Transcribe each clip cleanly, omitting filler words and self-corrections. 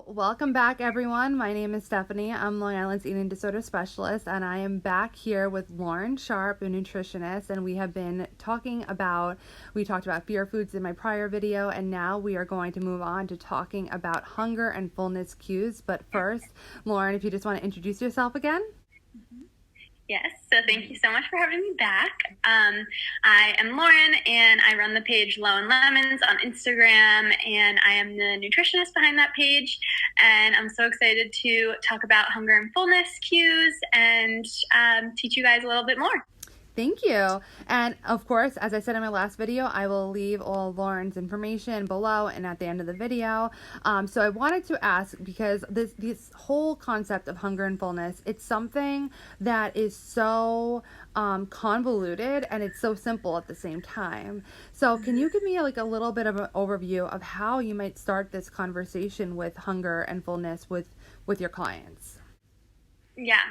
Welcome back, everyone. My name is Stephanie. I'm Long Island's eating disorder specialist, and I am back here with Lauren Sharpe, a nutritionist, and we have been we talked about fear foods in my prior video, and now we are going to move on to talking about hunger and fullness cues. But first, Lauren, if you just want to introduce yourself again. Yes, so thank you so much for having me back. I am Lauren, and I run the page Low and Lemons on Instagram, and I am the nutritionist behind that page. And I'm so excited to talk about hunger and fullness cues and teach you guys a little bit more. Thank you. And of course, as I said in my last video, I will leave all of Lauren's information below and at the end of the video. So I wanted to ask, because this whole concept of hunger and fullness, it's something that is so convoluted and it's so simple at the same time. So can you give me a little bit of an overview of how you might start this conversation with hunger and fullness with your clients? Yeah.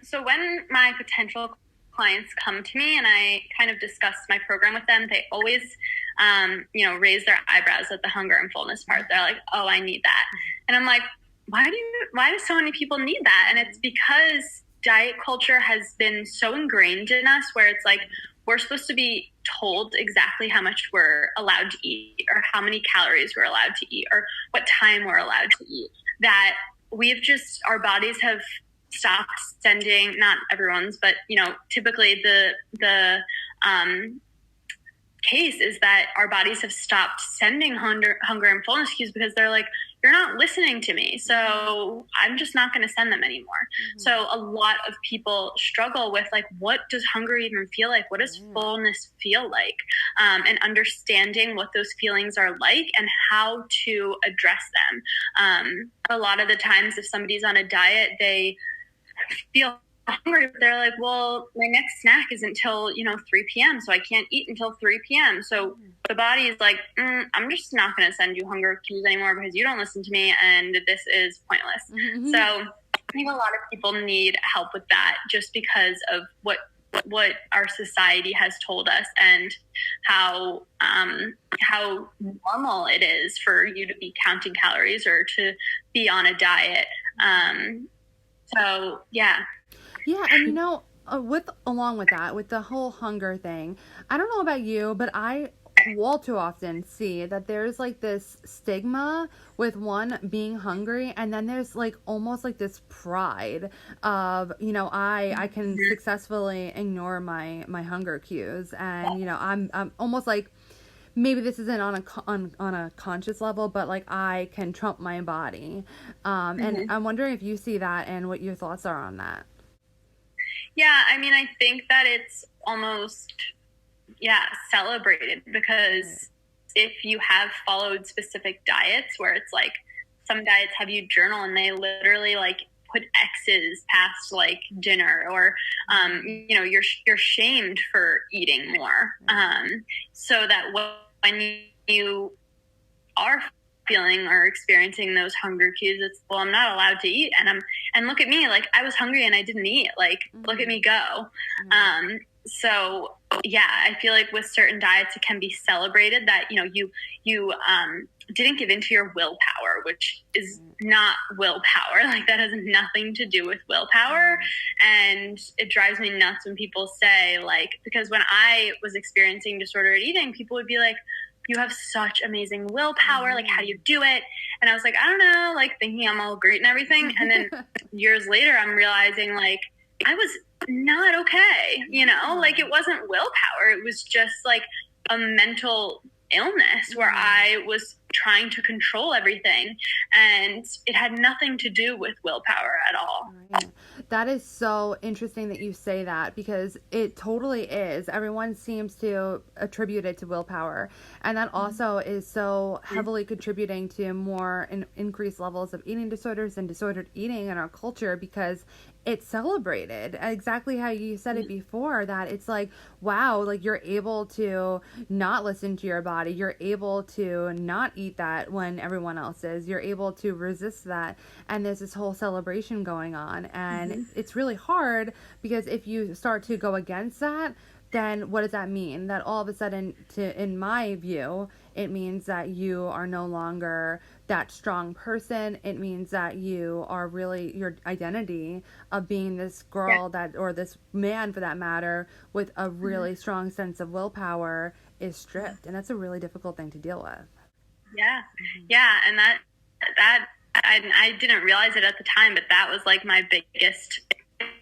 So when my potential clients come to me and I kind of discuss my program with them, they always, raise their eyebrows at the hunger and fullness part. They're like, "Oh, I need that." And I'm like, why do so many people need that? And it's because diet culture has been so ingrained in us where it's like, we're supposed to be told exactly how much we're allowed to eat or how many calories we're allowed to eat or what time we're allowed to eat, that our bodies have stopped sending, not everyone's, but typically the case is that our bodies have stopped sending hunger and fullness cues because they're like, you're not listening to me, so I'm just not going to send them anymore. Mm-hmm. So a lot of people struggle with what does hunger even feel like? What does fullness feel like? And understanding what those feelings are like and how to address them. A lot of the times if somebody's on a diet, they feel hungry, but they're like, well, my next snack isn't till 3 p.m. so I can't eat until 3 p.m. So the body is like, I'm just not going to send you hunger cues anymore because you don't listen to me and this is pointless. Mm-hmm. So I think a lot of people need help with that just because of what our society has told us and how normal it is for you to be counting calories or to be on a diet. So yeah. Yeah, and along with that, with the whole hunger thing, I don't know about you, but I all too often see that there's this stigma with one being hungry, and then there's almost this pride of I can successfully ignore my hunger cues, and I'm almost maybe this isn't on a conscious level, but I can trump my body, and I'm wondering if you see that and what your thoughts are on that. Yeah, I mean, I think that it's almost, celebrated because if you have followed specific diets where it's some diets have you journal and they literally put X's past dinner or, you're shamed for eating more. So that when you are feeling or experiencing those hunger cues, it's, well, I'm not allowed to eat. And look at me, I was hungry and I didn't eat, look at me go. So yeah, I feel with certain diets, it can be celebrated that, you didn't give into your willpower, which is not willpower. That has nothing to do with willpower. And it drives me nuts when people say because when I was experiencing disordered eating, people would be like, you have such amazing willpower. How do you do it? And I was like, I don't know, thinking I'm all great and everything. And then years later, I'm realizing I was not okay, it wasn't willpower. It was just a mental illness where I was trying to control everything, and it had nothing to do with willpower at all. Right. That is so interesting that you say that, because it totally is. Everyone seems to attribute it to willpower, and that also is so heavily contributing to more increased levels of eating disorders and disordered eating in our culture, because it's celebrated exactly how you said it before, that it's wow, you're able to not listen to your body, you're able to not eat that when everyone else is, you're able to resist that, and there's this whole celebration going on, and it's really hard, because if you start to go against that, then what does that mean? That all of a sudden, in my view, it means that you are no longer that strong person. It means that you are really your identity of being this girl that, or this man for that matter, with a really strong sense of willpower is stripped. And that's a really difficult thing to deal with. Yeah. Yeah. And I didn't realize it at the time, but that was like my biggest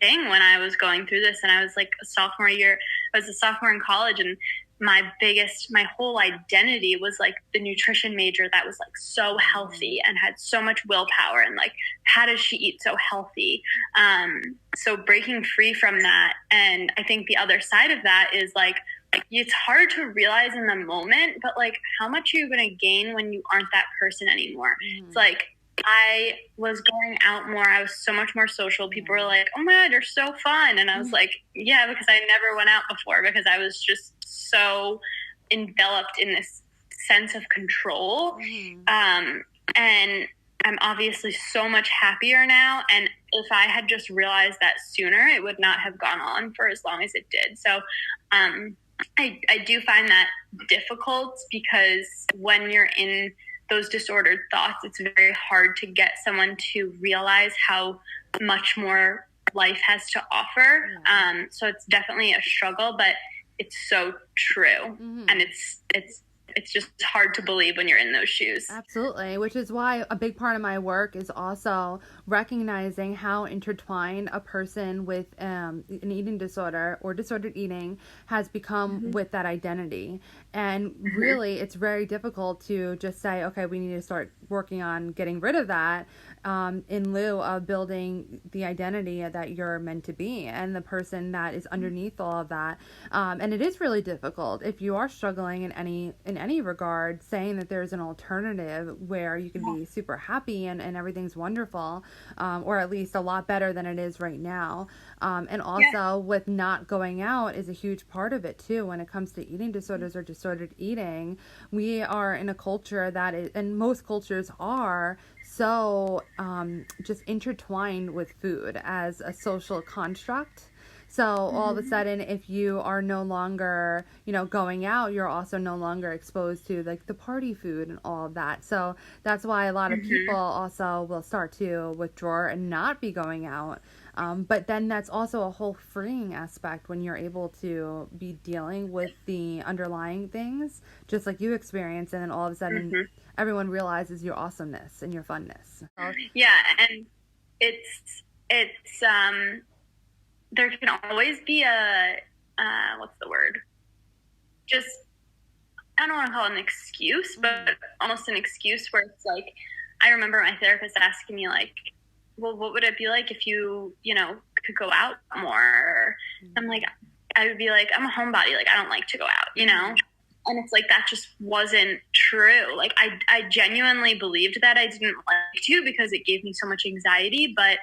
thing when I was going through this. And I was like I was a sophomore in college, and my whole identity was like the nutrition major that was like so healthy and had so much willpower, and like, how does she eat so healthy? So breaking free from that. And I think the other side of that is like it's hard to realize in the moment, but like, how much are you going to gain when you aren't that person anymore? It's like, I was going out more. I was so much more social. People were like, oh my God, you're so fun. And I was like, yeah, because I never went out before, because I was just so enveloped in this sense of control. And I'm obviously so much happier now. And if I had just realized that sooner, it would not have gone on for as long as it did. So I do find that difficult, because when you're in those disordered thoughts, it's very hard to get someone to realize how much more life has to offer. So it's definitely a struggle, but it's so true. And it's just hard to believe when you're in those shoes. Absolutely, which is why a big part of my work is also recognizing how intertwined a person with an eating disorder or disordered eating has become with that identity. And really, it's very difficult to just say, okay, we need to start working on getting rid of that, in lieu of building the identity that you're meant to be and the person that is underneath all of that. And it is really difficult if you are struggling in any regard, saying that there's an alternative where you can be super happy and everything's wonderful, or at least a lot better than it is right now. And also with not going out is a huge part of it too. When it comes to eating disorders or disordered eating, we are in a culture that is, and most cultures are, so just intertwined with food as a social construct. So all of a sudden, if you are no longer, going out, you're also no longer exposed to like the party food and all of that. So that's why a lot of people also will start to withdraw and not be going out. But then that's also a whole freeing aspect when you're able to be dealing with the underlying things, just like you experience, and then all of a sudden everyone realizes your awesomeness and your funness. Yeah, and it's there can always be a what's the word? Just, I don't want to call it an excuse, but almost an excuse where it's like, I remember my therapist asking me like, well, what would it be like if you could go out more? I'm like, I would be like, I'm a homebody. Like, I don't like to go out, And it's like, that just wasn't true. Like, I genuinely believed that I didn't like to, because it gave me so much anxiety. But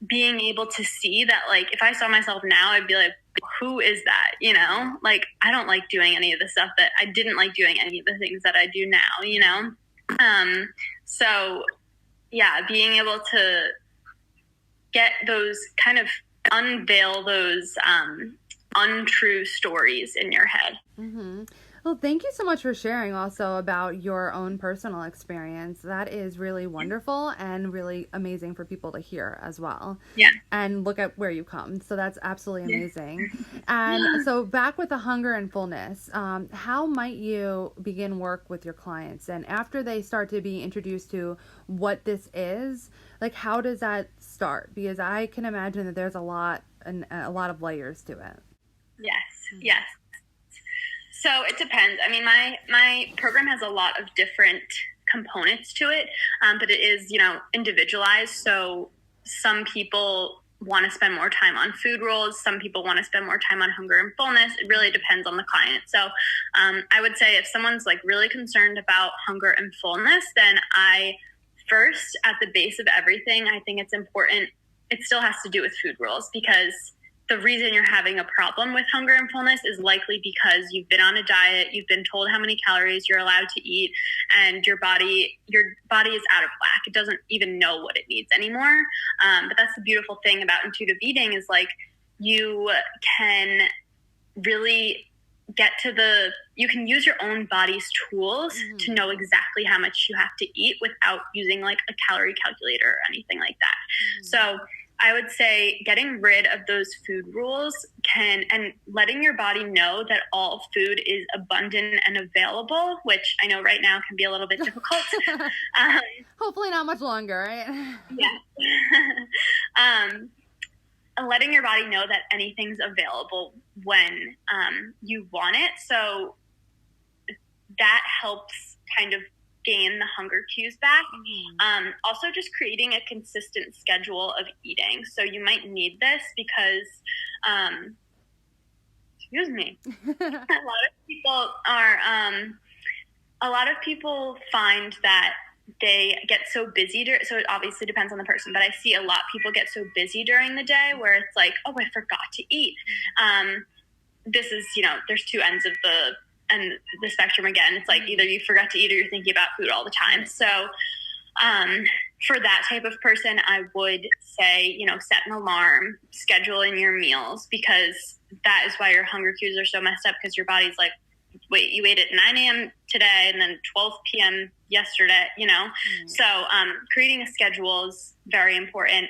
being able to see that, like, if I saw myself now, I'd be like, who is that? Like, I don't like doing any of the stuff that I didn't like doing, any of the things that I do now, So yeah, being able to get those kind of unveil those untrue stories in your head. Well, thank you so much for sharing also about your own personal experience. That is really wonderful and really amazing for people to hear as well. Yeah. And look at where you come. So that's absolutely amazing. And so back with the hunger and fullness, how might you begin work with your clients? And after they start to be introduced to what this is, like, how does that start? Because I can imagine that there's a lot of layers to it. Yes. So it depends. I mean, my program has a lot of different components to it, but it is, individualized. So some people want to spend more time on food rules. Some people want to spend more time on hunger and fullness. It really depends on the client. So I would say if someone's like really concerned about hunger and fullness, then first, at the base of everything, I think it's important. It still has to do with food rules, because the reason you're having a problem with hunger and fullness is likely because you've been on a diet, you've been told how many calories you're allowed to eat, and your body is out of whack. It doesn't even know what it needs anymore. But that's the beautiful thing about intuitive eating, is like, you can really get to you can use your own body's tools to know exactly how much you have to eat without using like a calorie calculator or anything like that. So I would say getting rid of those food rules and letting your body know that all food is abundant and available, which I know right now can be a little bit difficult. Hopefully not much longer, right? Yeah. Letting your body know that anything's available when you want it. So that helps kind of gain the hunger cues back. Also just creating a consistent schedule of eating. So you might need this because, excuse me, a lot of people find that they get so busy. So it obviously depends on the person, but I see a lot of people get so busy during the day where it's like, oh, I forgot to eat. This is, there's two ends of the spectrum again. It's like either you forgot to eat or you're thinking about food all the time. So for that type of person, I would say, set an alarm, schedule in your meals, because that is why your hunger cues are so messed up, because your body's like, wait, you ate at 9 a.m. today and then 12 p.m. yesterday, So creating a schedule is very important.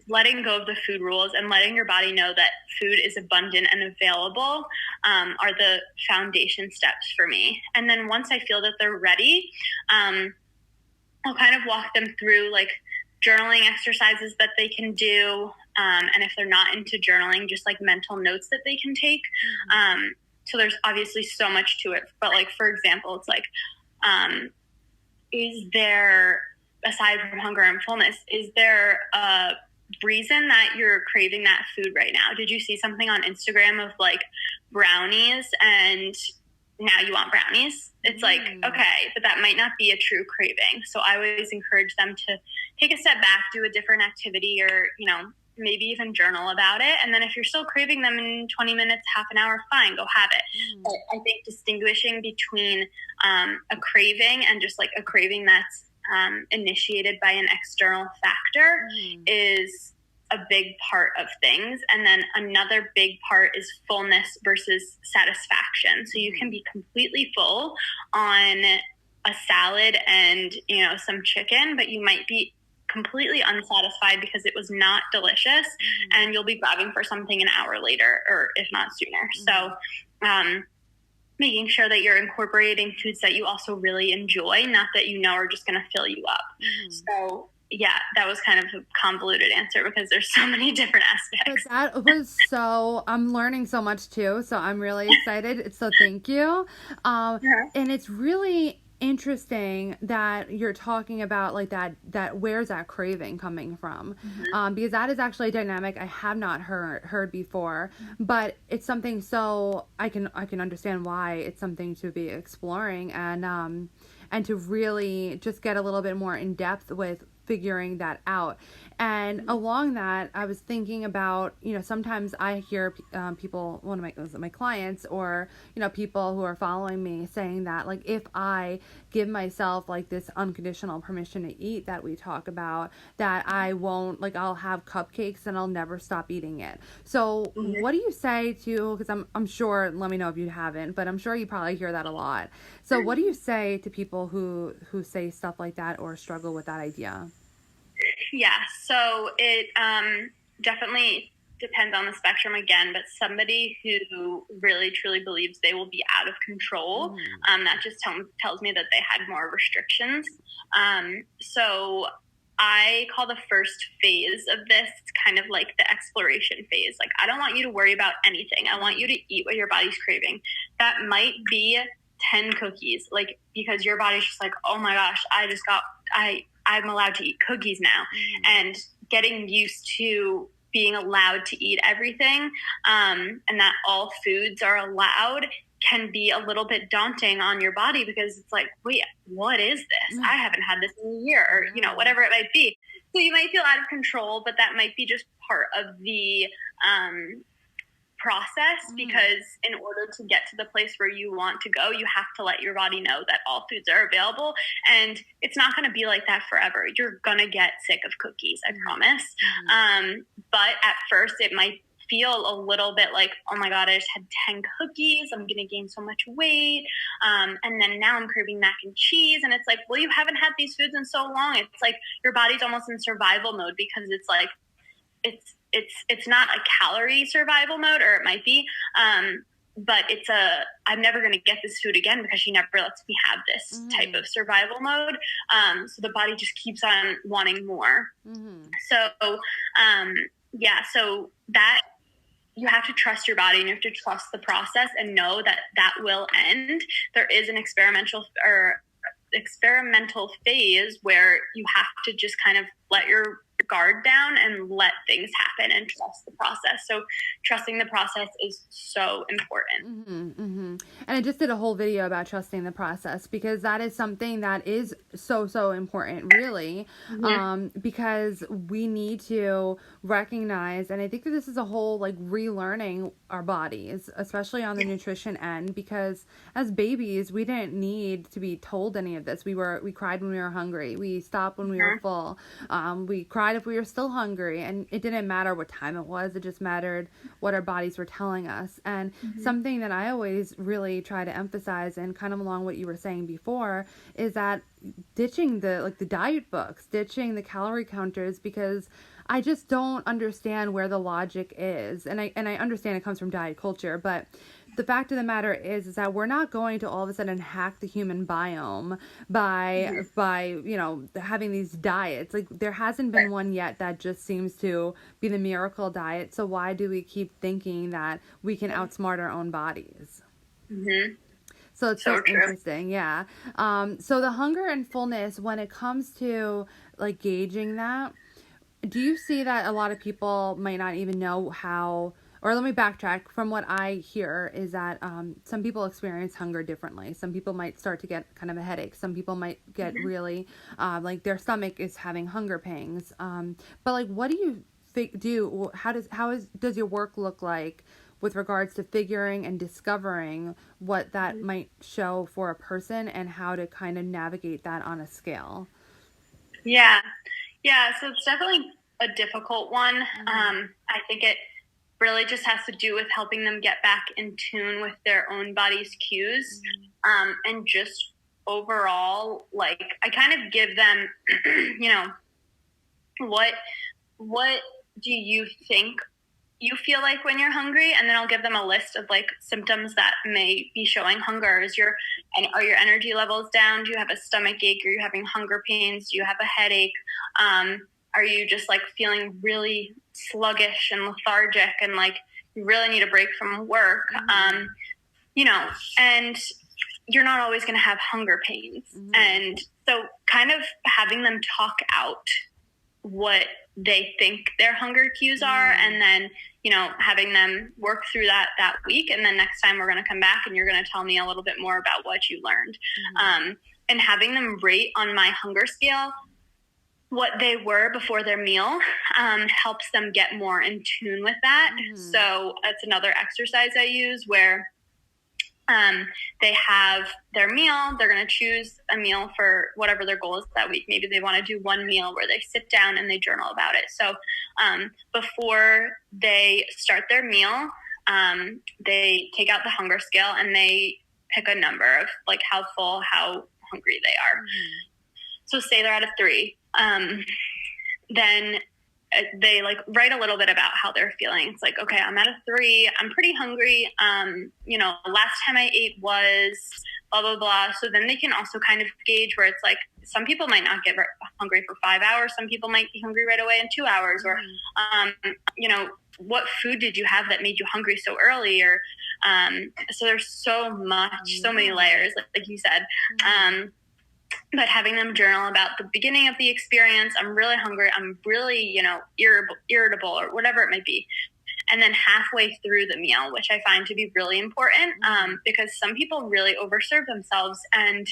Letting go of the food rules and letting your body know that food is abundant and available are the foundation steps for me. And then once I feel that they're ready, I'll kind of walk them through like journaling exercises that they can do. And if they're not into journaling, just like mental notes that they can take. So there's obviously so much to it. But like, for example, it's like, is there, aside from hunger and fullness, is there a reason that you're craving that food right now? Did you see something on Instagram of like brownies and now you want brownies? It's like, okay, but that might not be a true craving. So I always encourage them to take a step back, do a different activity, or, maybe even journal about it. And then if you're still craving them in 20 minutes, half an hour, fine, go have it. But I think distinguishing between a craving and just like a craving that's initiated by an external factor is a big part of things. And then another big part is fullness versus satisfaction. So you can be completely full on a salad and, some chicken, but you might be completely unsatisfied because it was not delicious, and you'll be grabbing for something an hour later, or if not sooner. So making sure that you're incorporating foods that you also really enjoy, not that are just going to fill you up. So yeah, that was kind of a convoluted answer because there's so many different aspects. But that was I'm learning so much too, so I'm really excited. So thank you. And it's really interesting that you're talking about like that where's that craving coming from, because that is actually a dynamic I have not heard before, but it's something, so I can understand why it's something to be exploring, and to really just get a little bit more in depth with figuring that out. And along that, I was thinking about, sometimes I hear people, one of my clients, or, people who are following me saying that, like, if I give myself like this unconditional permission to eat that we talk about, that I won't, like, I'll have cupcakes and I'll never stop eating it. So what do you say to, because I'm sure, let me know if you haven't, but I'm sure you probably hear that a lot. So what do you say to people who say stuff like that or struggle with that idea? Yeah, so it definitely depends on the spectrum again, but somebody who really truly believes they will be out of control, that just tells me that they had more restrictions. So I call the first phase of this kind of like the exploration phase. Like, I don't want you to worry about anything. I want you to eat what your body's craving. That might be 10 cookies, like, because your body's just like, oh my gosh, I'm allowed to eat cookies now. And getting used to being allowed to eat everything, and that all foods are allowed, can be a little bit daunting on your body, because it's like, wait, what is this? I haven't had this in a year, or, whatever it might be. So you might feel out of control, but that might be just part of the process, because in order to get to the place where you want to go, you have to let your body know that all foods are available, and it's not going to be like that forever. You're going to get sick of cookies, I promise. But at first it might feel a little bit like, oh my God, I just had 10 cookies. I'm going to gain so much weight. And then now I'm craving mac and cheese. And it's like, well, you haven't had these foods in so long. It's like your body's almost in survival mode, because it's like, it's not a calorie survival mode, or it might be, but I'm never going to get this food again because she never lets me have this type of survival mode. So the body just keeps on wanting more. So, so that you have to trust your body, and you have to trust the process and know that that will end. There is an experimental phase where you have to just kind of let your guard down and let things happen and trust the process. So trusting the process is so important. And I just did a whole video about trusting the process, because that is something that is so important, really. Because we need to recognize, and I think that this is a whole like relearning our bodies, especially on the nutrition end, because as babies we didn't need to be told any of this. We cried when we were hungry, we stopped when we were full, we cried if we were still hungry, and it didn't matter what time it was. It just mattered what our bodies were telling us. And something that I always really try to emphasize, and kind of along what you were saying before, is that ditching the diet books, ditching the calorie counters, because I just don't understand where the logic is. And I understand it comes from diet culture, but the fact of the matter is that we're not going to all of a sudden hack the human biome by having these diets. Like, there hasn't been one yet that just seems to be the miracle diet. So why do we keep thinking that we can outsmart our own bodies? So it's so interesting. Yeah. So the hunger and fullness, when it comes to like gauging that, do you see that a lot of people might not even know how? Or let me backtrack. From what I hear is that some people experience hunger differently. Some people might start to get kind of a headache. Some people might get really like their stomach is having hunger pangs. But like, what do you do? How does your work look like with regards to figuring and discovering what that might show for a person, and how to kind of navigate that on a scale? Yeah. So it's definitely a difficult one. I think it really just has to do with helping them get back in tune with their own body's cues. And just overall, like, I kind of give them, what do you think you feel like when you're hungry? And then I'll give them a list of like symptoms that may be showing hunger. Are your energy levels down? Do you have a stomach ache? Are you having hunger pains? Do you have a headache? Are you just like feeling really sluggish and lethargic and like you really need a break from work? And you're not always going to have hunger pains. And so kind of having them talk out what they think their hunger cues are, and then, having them work through that week. And then next time we're going to come back and you're going to tell me a little bit more about what you learned. And having them rate on my hunger scale what they were before their meal helps them get more in tune with that. So that's another exercise I use, where they have their meal. They're going to choose a meal for whatever their goal is that week. Maybe they want to do one meal where they sit down and they journal about it. So before they start their meal, they take out the hunger scale and they pick a number of like how full, how hungry they are. So say they're at a 3. Then they like write a little bit about how they're feeling. It's like, okay, I'm at a 3. I'm pretty hungry. Last time I ate was blah, blah, blah. So then they can also kind of gauge where it's like, some people might not get hungry for 5 hours. Some people might be hungry right away in 2 hours, or, what food did you have that made you hungry so early? Or, so there's so many layers, like you said. But having them journal about the beginning of the experience, I'm really hungry, I'm really, irritable or whatever it might be. And then halfway through the meal, which I find to be really important, because some people really overserve themselves. And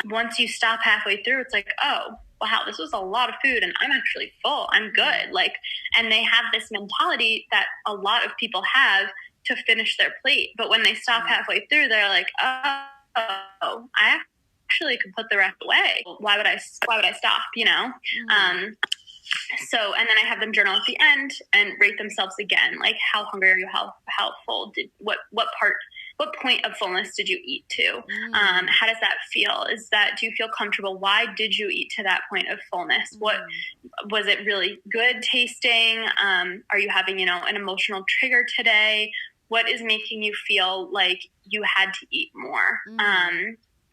once you stop halfway through, it's like, oh, wow, this was a lot of food and I'm actually full. I'm good. And they have this mentality that a lot of people have to finish their plate. But when they stop halfway through, they're like, oh, I actually could put the rest away. Why would I stop, So, and then I have them journal at the end and rate themselves again. Like, how hungry are you? How full did, what point of fullness did you eat to? How does that feel? Do you feel comfortable? Why did you eat to that point of fullness? What was it really good tasting? Are you having, an emotional trigger today? What is making you feel like you had to eat more?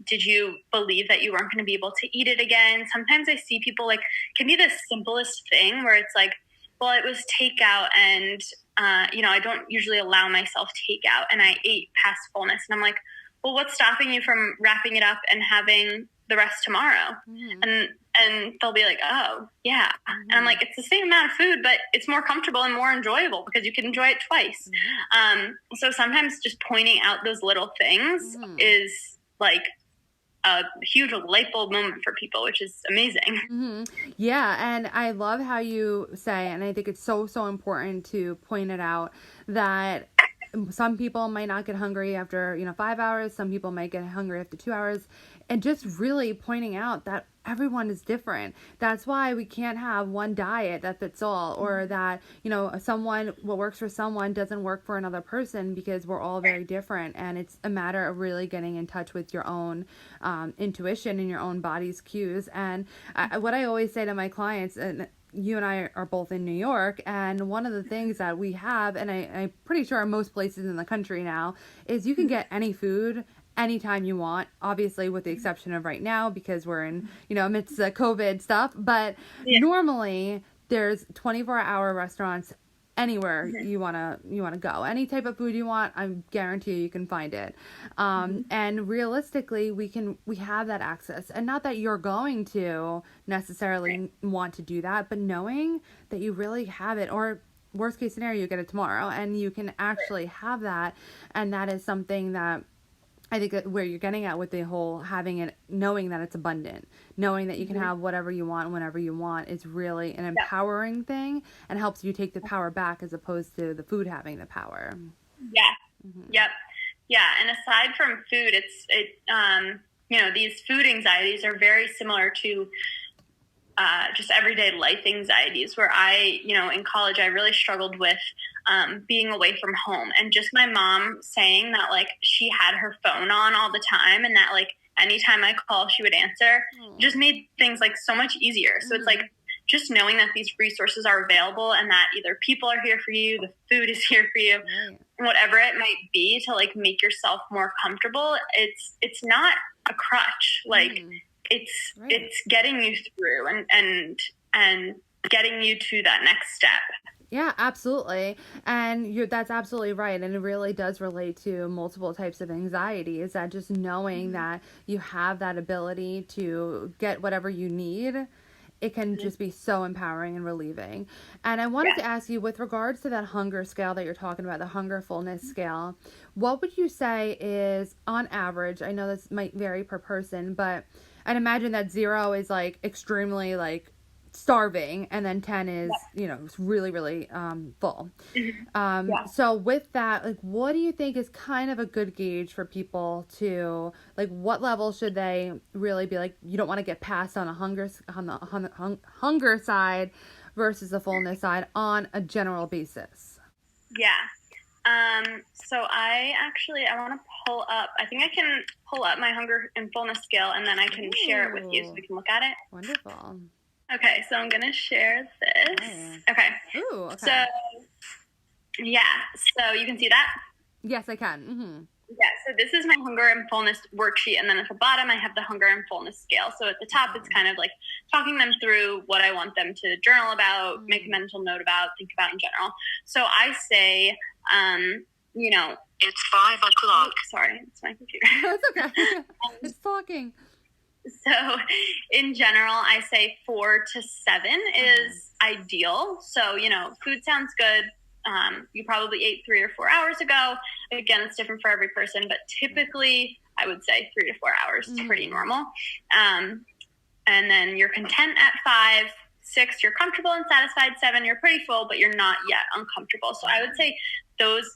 Did you believe that you weren't going to be able to eat it again? Sometimes I see people can be the simplest thing where it's like, well, it was takeout and, I don't usually allow myself takeout and I ate past fullness. And I'm like, well, what's stopping you from wrapping it up and having the rest tomorrow? And they'll be like, oh, yeah. And I'm like, it's the same amount of food, but it's more comfortable and more enjoyable because you can enjoy it twice. So sometimes just pointing out those little things is like a huge light bulb moment for people, which is amazing. Yeah, and I love how you say, and I think it's so important to point it out, that some people might not get hungry after 5 hours, some people might get hungry after 2 hours, and just really pointing out that everyone is different. That's why we can't have one diet that fits all, or that what works for someone doesn't work for another person, because we're all very different. And it's a matter of really getting in touch with your own intuition and your own body's cues. And what I always say to my clients, and you and I are both in New York, and one of the things that we have, and I'm pretty sure most places in the country now, is you can get any food anytime you want, obviously with the exception of right now because we're in amidst the COVID stuff, but normally there's 24-hour restaurants anywhere you want to go. Any type of food you want, I guarantee you can find it. And realistically, we have that access, and not that you're going to necessarily want to do that, but knowing that you really have it, or worst case scenario, you get it tomorrow and you can actually have that. And that is something that I think that where you're getting at with the whole having it, knowing that it's abundant, knowing that you can have whatever you want whenever you want, is really an empowering thing, and helps you take the power back as opposed to the food having the power. Yep. Yeah. And aside from food, these food anxieties are very similar to just everyday life anxieties, where in college, I really struggled with being away from home, and just my mom saying that she had her phone on all the time, and that anytime I call, she would answer, just made things so much easier. So it's just knowing that these resources are available, and that either people are here for you, the food is here for you, whatever it might be, to make yourself more comfortable. It's not a crutch. It's getting you through and getting you to that next step. Yeah, absolutely. And that's absolutely right. And it really does relate to multiple types of anxiety, is that just knowing that you have that ability to get whatever you need, it can just be so empowering and relieving. And I wanted to ask you, with regards to that hunger scale that you're talking about, the hunger fullness scale, what would you say is, on average, I know this might vary per person, but I'd imagine that 0 is extremely starving, and then 10 is really, really full. So with that, what do you think is kind of a good gauge for people to what level should they really be you don't want to get past on the hunger side versus the fullness side on a general basis? So I want to pull up, I think I can pull up my hunger and fullness scale, and then I can share it with you so we can look at it. Wonderful. Okay, so I'm going to share this. Okay. Ooh, okay. So you can see that? Yes, I can. Yeah, so this is my hunger and fullness worksheet, and then at the bottom I have the hunger and fullness scale. So at the top it's kind of talking them through what I want them to journal about, make a mental note about, think about in general. So I say, it's 5 o'clock. Oh, sorry, it's my computer. That's okay. It's talking. So in general, I say 4 to 7 is ideal. So, food sounds good. You probably ate 3 or 4 hours ago. Again, it's different for every person, but typically I would say 3 to 4 hours is pretty normal. And then you're content at 5. 6, you're comfortable and satisfied. 7, you're pretty full, but you're not yet uncomfortable. So I would say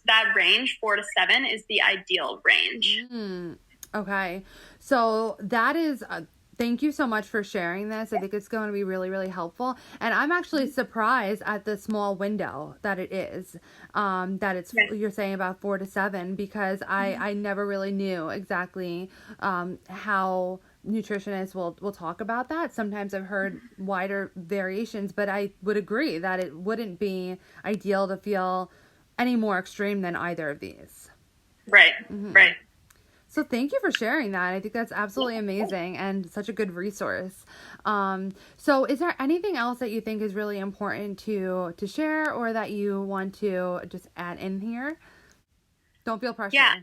that range, 4 to 7, is the ideal range. Okay. So that is Thank you so much for sharing this. I think it's going to be really, really helpful. And I'm actually surprised at the small window that it is, that it's, you're saying about 4 to 7, because I never really knew exactly how nutritionists will talk about that. Sometimes I've heard wider variations, but I would agree that it wouldn't be ideal to feel any more extreme than either of these. Right, right. So thank you for sharing that. I think that's absolutely amazing and such a good resource. So is there anything else that you think is really important to share, or that you want to just add in here? Don't feel pressure. Yeah.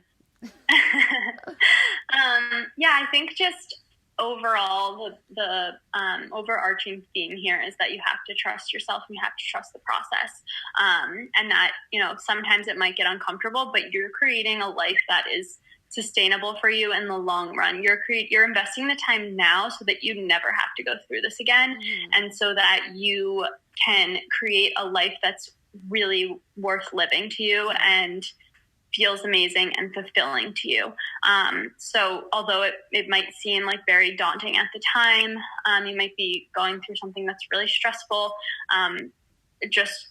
Yeah, I think just overall the overarching theme here is that you have to trust yourself and you have to trust the process, and that, you know, sometimes it might get uncomfortable, but you're creating a life that is sustainable for you in the long run. You're investing the time now so that you never have to go through this again, and so that you can create a life that's really worth living to you and feels amazing and fulfilling to you. So although it might seem like very daunting at the time, you might be going through something that's really stressful, just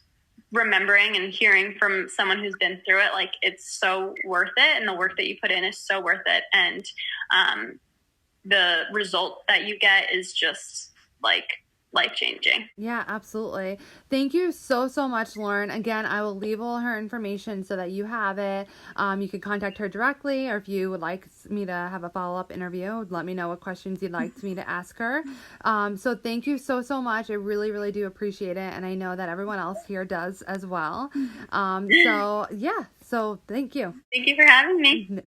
remembering and hearing from someone who's been through it, like, it's so worth it, and the work that you put in is so worth it, and the result that you get is just like life-changing. Yeah, absolutely. Thank you so much, Lauren. Again, I will leave all her information so that you have it. You can contact her directly, or if you would like me to have a follow-up interview, let me know what questions you'd like me to ask her. So thank you so much. I really do appreciate it, and I know that everyone else here does as well. So thank you. Thank you for having me.